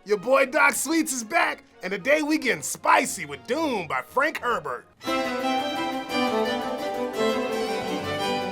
Your boy Doc Sweets is back, and today we getting spicy with Dune by Frank Herbert.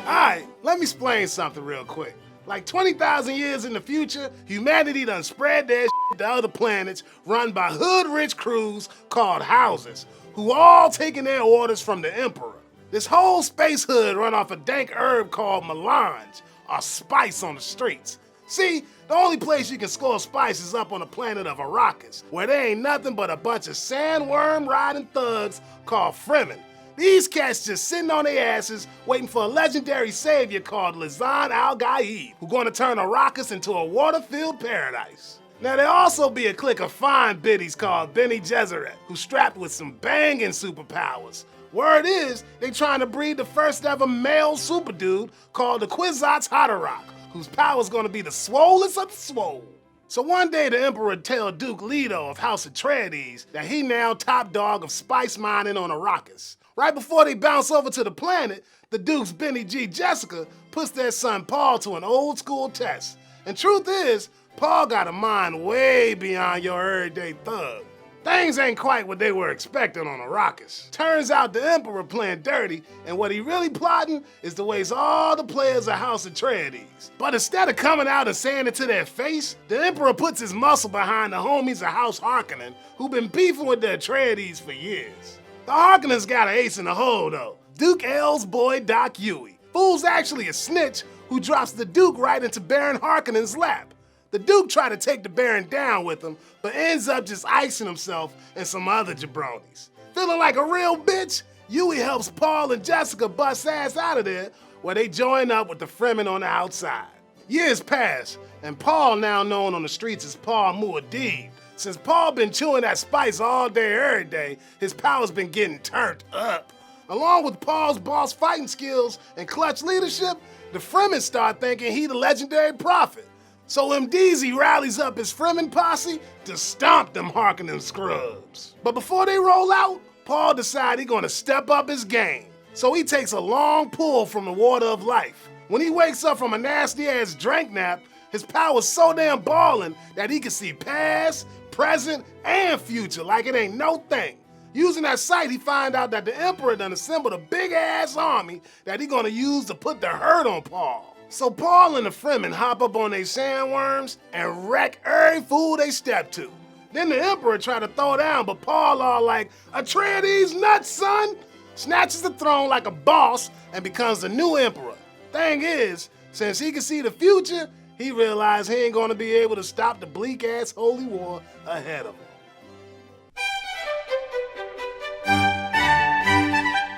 Alright, let me explain something real quick. Like 20,000 years in the future, humanity done spread their shit to other planets run by hood-rich crews called houses, who all taking their orders from the Emperor. This whole space hood run off a dank herb called melange, or spice on the streets. See, the only place you can score spice is up on the planet of Arrakis, where there ain't nothing but a bunch of sandworm-riding thugs called Fremen. These cats just sitting on their asses waiting for a legendary savior called Lisan al-Gaib, who gonna turn Arrakis into a water-filled paradise. Now there also be a clique of fine biddies called Bene Gesserit, who strapped with some banging superpowers. Word is, they trying to breed the first ever male super dude called the Kwisatz Haderach, whose power's gonna be the swollest of the swole. So one day the Emperor tell Duke Leto of House Atreides that he now top dog of spice mining on Arrakis. Right before they bounce over to the planet, the Duke's Bene Jessica puts their son Paul to an old school test. And truth is, Paul got a mind way beyond your everyday thug. Things ain't quite what they were expecting on Arrakis. Turns out the Emperor playing dirty, and what he really plotting is to waste all the players of House Atreides. But instead of coming out and saying it to their face, the Emperor puts his muscle behind the homies of House Harkonnen, who've been beefing with the Atreides for years. The Harkonnens got an ace in the hole though, Duke L's boy Doc Huey. Fool's actually a snitch who drops the Duke right into Baron Harkonnen's lap. The Duke tried to take the Baron down with him, but ends up just icing himself and some other jabronis. Feeling like a real bitch, Huey helps Paul and Jessica bust ass out of there, where they join up with the Fremen on the outside. Years pass, and Paul, now known on the streets as Paul Muad'Dib. Since Paul been chewing that spice all day, every day, his power's been getting turned up. Along with Paul's boss fighting skills and clutch leadership, the Fremen start thinking he the legendary prophet. So MDZ rallies up his Fremen posse to stomp them Harkonnen scrubs. But before they roll out, Paul decides he's gonna step up his game. So he takes a long pull from the water of life. When he wakes up from a nasty-ass drink nap, his power's so damn ballin' that he can see past, present, and future like it ain't no thing. Using that sight, he find out that the Emperor done assembled a big-ass army that he gonna use to put the hurt on Paul. So Paul and the Fremen hop up on their sandworms and wreck every fool they step to. Then the Emperor try to throw down, but Paul all like, "Atreides nuts, son!" Snatches the throne like a boss and becomes the new Emperor. Thing is, since he can see the future, he realized he ain't gonna be able to stop the bleak-ass holy war ahead of him.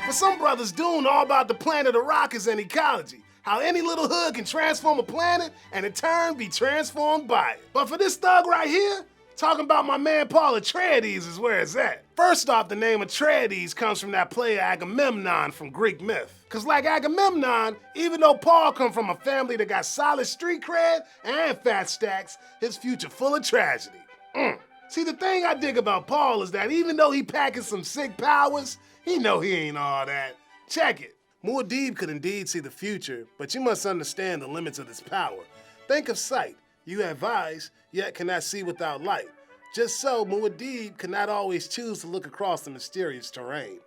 For some brothers, Dune all about the planet Arrakis and ecology. How any little hood can transform a planet and in turn be transformed by it. But for this thug right here, talking about my man Paul Atreides is where it's at. First off, the name Atreides comes from that player Agamemnon from Greek myth. Cause like Agamemnon, even though Paul come from a family that got solid street cred and fat stacks, his future full of tragedy. See, the thing I dig about Paul is that even though he packing some sick powers, he know he ain't all that. Check it. Muad'Dib could indeed see the future, but you must understand the limits of this power. Think of sight. You have eyes, yet cannot see without light. Just so, Muad'Dib cannot always choose to look across the mysterious terrain.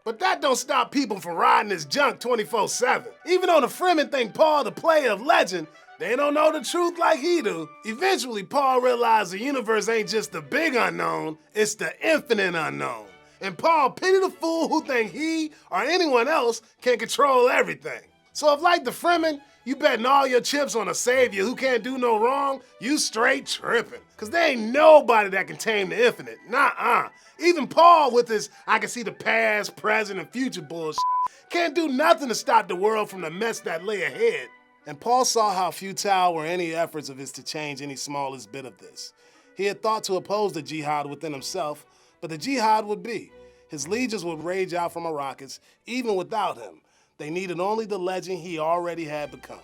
But that don't stop people from riding his junk 24/7. Even though the Fremen think Paul the player of legend, they don't know the truth like he do. Eventually, Paul realized the universe ain't just the big unknown, it's the infinite unknown. And Paul pity the fool who think he or anyone else can control everything. So if like the Fremen, you betting all your chips on a savior who can't do no wrong, you straight tripping. Cause there ain't nobody that can tame the infinite, nuh-uh. Even Paul with his I can see the past, present, and future bullshit can't do nothing to stop the world from the mess that lay ahead. And Paul saw how futile were any efforts of his to change any smallest bit of this. He had thought to oppose the jihad within himself, but the jihad would be. His legions would rage out from Arrakis, even without him. They needed only the legend he already had become.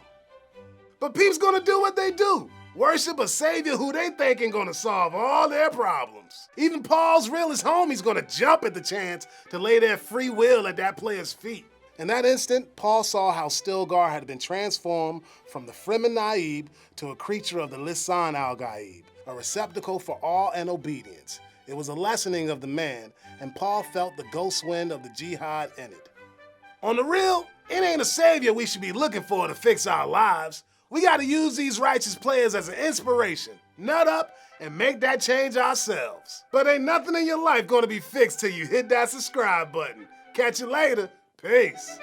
But peeps gonna do what they do. Worship a savior who they think ain't gonna solve all their problems. Even Paul's realest homies gonna jump at the chance to lay their free will at that player's feet. In that instant, Paul saw how Stilgar had been transformed from the Fremen Naib to a creature of the Lisan al-Gaib, a receptacle for awe and obedience. It was a lessening of the man, and Paul felt the ghost wind of the jihad in it. On the real, it ain't a savior we should be looking for to fix our lives. We gotta use these righteous players as an inspiration, nut up, and make that change ourselves. But ain't nothing in your life gonna be fixed till you hit that subscribe button. Catch you later. Peace.